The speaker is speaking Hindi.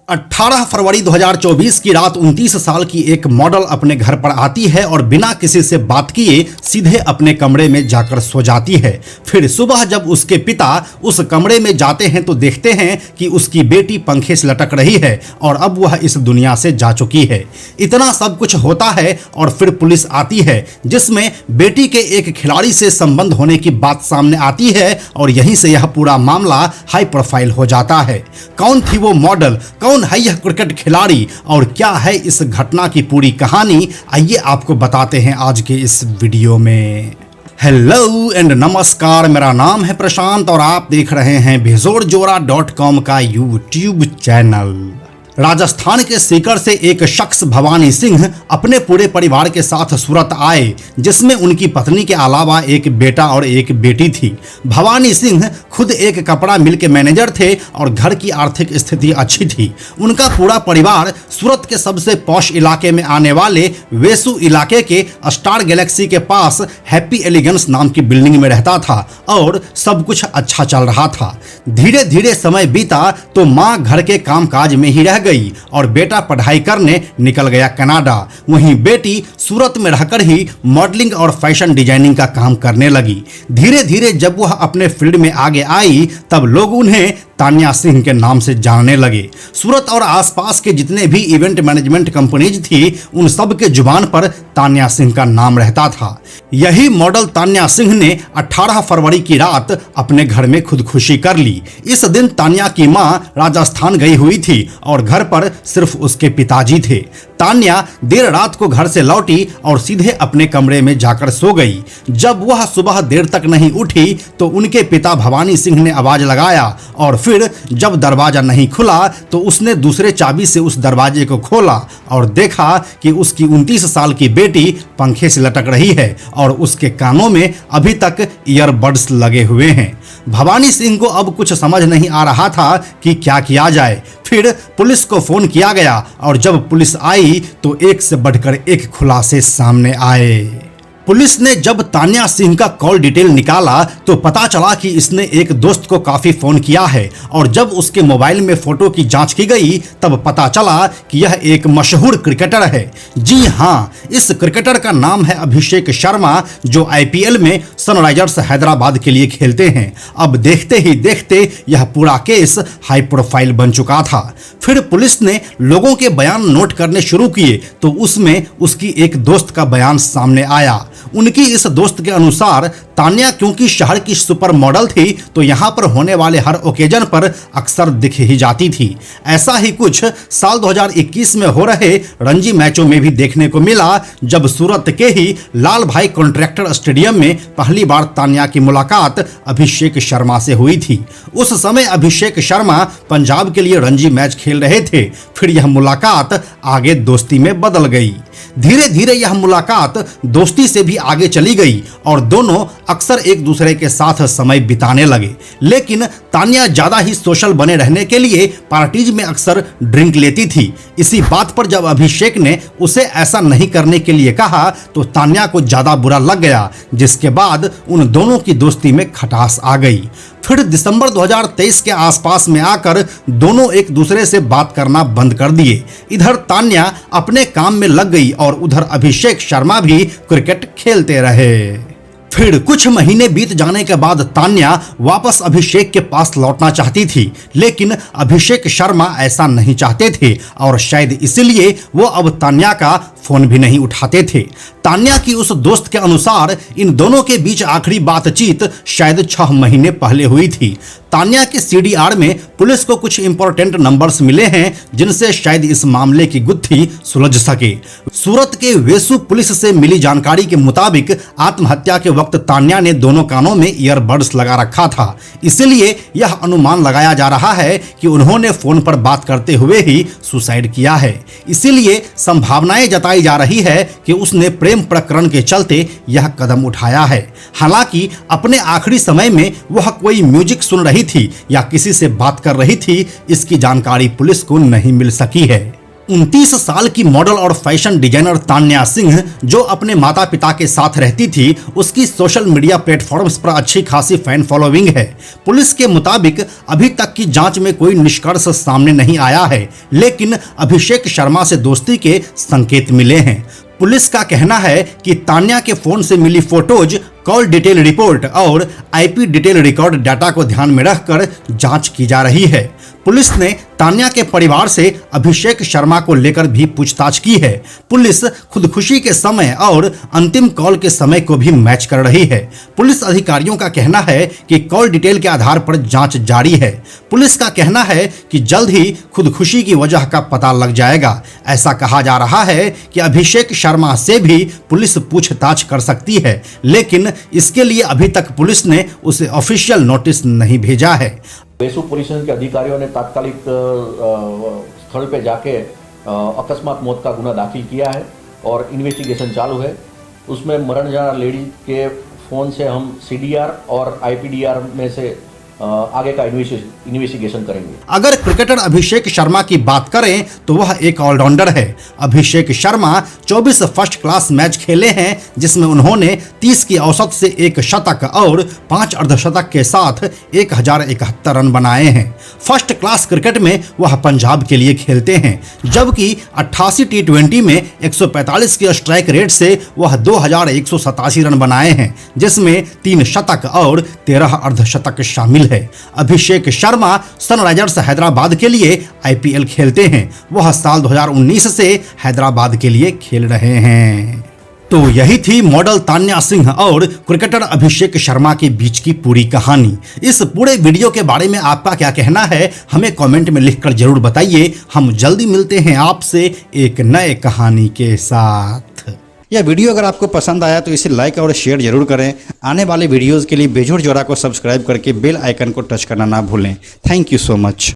18 फरवरी 2024 की रात 29 साल की एक मॉडल अपने घर पर आती है और बिना किसी से बात किए सीधे अपने कमरे में जाकर सो जाती है। फिर सुबह जब उसके पिता उस कमरे में जाते हैं तो देखते हैं कि उसकी बेटी पंखे से लटक रही है और अब वह इस दुनिया से जा चुकी है। इतना सब कुछ होता है और फिर पुलिस आती है जिसमें बेटी के एक खिलाड़ी से संबंध होने की बात सामने आती है और यहीं से यह पूरा मामला हाई प्रोफाइल हो जाता है। कौन थी वो मॉडल, कौन है यह क्रिकेट खिलाड़ी और क्या है इस घटना की पूरी कहानी, आइए आपको बताते हैं आज के इस वीडियो में। हेलो एंड नमस्कार, मेरा नाम है प्रशांत और आप देख रहे हैं बेजोरजोरा.com का यूट्यूब चैनल। राजस्थान के सीकर से एक शख्स भवानी सिंह अपने पूरे परिवार के साथ सूरत आए, जिसमें उनकी पत्नी के अलावा एक बेटा और एक बेटी थी। भवानी सिंह खुद एक कपड़ा मिल के मैनेजर थे और घर की आर्थिक स्थिति अच्छी थी। उनका पूरा परिवार सूरत के सबसे पॉश इलाके में आने वाले वेसु इलाके के स्टार गैलेक्सी के पास हैप्पी एलिगेंस नाम की बिल्डिंग में रहता था और सब कुछ अच्छा चल रहा था। धीरे धीरे समय बीता तो माँ घर के कामकाज में ही रह गई और बेटा पढ़ाई करने निकल गया कनाडा। वहीं बेटी सूरत में रहकर ही मॉडलिंग और फैशन डिजाइनिंग का काम करने लगी। धीरे धीरे जब वह अपने फील्ड में आगे आई तब लोग उन्हें तान्या सिंह के नाम से जानने लगे। सूरत और आसपास के जितने भी इवेंट मैनेजमेंट कंपनीज थी उन सब के जुबान पर तान्या सिंह का नाम रहता था। यही मॉडल तान्या सिंह ने 18 फरवरी की रात अपने घर में खुदकुशी कर ली। इस दिन तान्या की मां राजस्थान गई हुई थी और घर पर सिर्फ उसके पिताजी थे। तान्या देर रात को घर से लौटी और सीधे अपने कमरे में जाकर सो गई। जब वह सुबह देर तक नहीं उठी तो उनके पिता भवानी सिंह ने आवाज लगाया और फिर जब दरवाजा नहीं खुला तो उसने दूसरे चाबी से उस दरवाजे को खोला और देखा कि उसकी 29 साल की बेटी पंखे से लटक रही है और उसके कानों में अभी तक ईयरबड्स लगे हुए हैं। भवानी सिंह को अब कुछ समझ नहीं आ रहा था कि क्या किया जाए। फिर पुलिस को फोन किया गया और जब पुलिस आई तो एक से बढ़कर एक खुलासे सामने आए। पुलिस ने जब तान्या सिंह का कॉल डिटेल निकाला तो पता चला कि इसने एक दोस्त को काफी फोन किया है और जब उसके मोबाइल में फोटो की जांच की गई तब पता चला कि यह एक मशहूर क्रिकेटर है। जी हाँ, इस क्रिकेटर का नाम है अभिषेक शर्मा, जो आईपीएल में सनराइजर्स हैदराबाद के लिए खेलते हैं। अब देखते ही देखते यह पूरा केस हाई प्रोफाइल बन चुका था। फिर पुलिस ने लोगों के बयान नोट करने शुरू किए तो उसमें उसकी एक दोस्त का बयान सामने आया। उनकी इस दोस्त के अनुसार तान्या क्योंकि शहर की सुपर मॉडल थी तो यहाँ पर होने वाले हर ओकेजन पर अक्सर दिख ही जाती थी। ऐसा ही कुछ साल 2021 में हो रहे रणजी मैचों में भी देखने को मिला, जब सूरत के ही लाल भाई कॉन्ट्रैक्टर स्टेडियम में पहली बार तान्या की मुलाकात अभिषेक शर्मा से हुई थी। उस समय अभिषेक शर्मा पंजाब के लिए रणजी मैच खेल रहे थे। फिर यह मुलाकात आगे दोस्ती में बदल गई। धीरे धीरे यह मुलाकात दोस्ती से भी आगे चली गई और दोनों अक्सर एक दूसरे के साथ समय बिताने लगे। लेकिन तान्या ज्यादा ही सोशल बने रहने के लिए पार्टीज में अक्सर ड्रिंक लेती थी। इसी बात पर जब अभिषेक ने उसे ऐसा नहीं करने के लिए कहा तो तान्या को ज्यादा बुरा लग गया, जिसके बाद उन दोनों की दोस्ती में खटास आ गई। फिर दिसंबर 2023 के आसपास में आकर दोनों एक दूसरे से बात करना बंद कर दिए। इधर तान्या अपने काम में लग गई और उधर अभिषेक शर्मा भी क्रिकेट खेलते रहे। फिर कुछ महीने बीत जाने के बाद तान्या वापस अभिषेक के पास लौटना चाहती थी, लेकिन अभिषेक शर्मा ऐसा नहीं चाहते थे और शायद इसीलिए वो अब तान्या का फोन भी नहीं उठाते थे। तान्या की उस दोस्त के अनुसार इन दोनों के बीच आखिरी बातचीत शायद 6 महीने पहले हुई थी। तान्या के सीडीआर में पुलिस को कुछ इंपॉर्टेंट नंबर्स मिले हैं जिनसे शायद इस मामले की गुत्थी सुलझ सके। सूरत के वेसु पुलिस से मिली जानकारी के मुताबिक आत्महत्या के वक्त तान्या ने दोनों कानों में ईयरबड्स लगा रखा था। इसलिए यह अनुमान लगाया जा रहा है कि उन्होंने फोन पर बात करते हुए ही सुसाइड किया है। इसीलिए संभावनाएं जताई जा रही है कि उसने प्रेम प्रकरण के चलते यह कदम उठाया है। हालांकि अपने आखिरी समय में वह कोई म्यूजिक सुन रही थी या किसी से बात कर रही थी, इसकी जानकारी पुलिस को नहीं मिल सकी है। 29 साल की मॉडल और फैशन डिजाइनर तान्या सिंह जो अपने माता पिता के साथ रहती थी, उसकी सोशल मीडिया प्लेटफॉर्म्स पर अच्छी खासी फैन फॉलोइंग है। पुलिस के मुताबिक अभी तक की जांच में कोई निष्कर्ष सामने नहीं आया है, लेकिन अभिषेक शर्मा से दोस्ती के संकेत मिले हैं। पुलिस का कहना है कि तान्या के फोन से मिली फोटोज, कॉल डिटेल रिपोर्ट और आईपी डिटेल रिकॉर्ड डाटा को ध्यान में रखकर जांच की जा रही है। पुलिस ने तान्या के परिवार से अभिषेक शर्मा को लेकर भी पूछताछ की है। पुलिस खुदकुशी के समय और अंतिम कॉल के समय को भी मैच कर रही है। पुलिस अधिकारियों का कहना है कि कॉल डिटेल के आधार पर जांच जारी है। पुलिस का कहना है कि जल्द ही खुदकुशी की वजह का पता लग जाएगा। ऐसा कहा जा रहा है कि अभिषेक शर्मा से भी पुलिस पूछताछ कर सकती है, लेकिन इसके लिए अभी तक पुलिस ने उसे ऑफिशियल नोटिस नहीं भेजा है। बेसू पुलिस के अधिकारियों ने तात्कालिक स्थल पे जाके अकस्मात मौत का गुना दाखिल किया है और इन्वेस्टिगेशन चालू है। उसमें मरण जाना लेडी के फ़ोन से हम सीडीआर और आईपीडीआर में से आगे का इन्वेस्टिगेशन करेंगे। अगर क्रिकेटर अभिषेक शर्मा की बात करें तो वह एक ऑलराउंडर है। Abhishek Sharma 24 first class match खेले हैं, जिसमें उन्होंने 30 की औसत से एक शतक और 5 अर्धशतक के साथ 1071 रन बनाए हैं। फर्स्ट क्लास क्रिकेट में वह पंजाब के लिए खेलते हैं, जबकि 88 टी20 में 145 के स्ट्राइक रेट से वह 2187 रन बनाए हैं, जिसमें 3 शतक और 13 अर्धशतक शामिल है। अभिषेक शर्मा सनराइजर्स हैदराबाद के लिए आईपीएल खेलते हैं। वह साल 2019 से हैदराबाद के लिए खेल रहे हैं। तो यही थी मॉडल तान्या सिंह और क्रिकेटर अभिषेक शर्मा के बीच की पूरी कहानी। इस पूरे वीडियो के बारे में आपका क्या कहना है, हमें कमेंट में लिखकर जरूर बताइए। हम जल्दी मिलते हैं आपसे एक नए कहानी के साथ। यह वीडियो अगर आपको पसंद आया तो इसे लाइक और शेयर जरूर करें। आने वाले वीडियोस के लिए बेजोड़ जोड़ा को सब्सक्राइब करके बेल आइकन को टच करना ना भूलें। Thank you so much.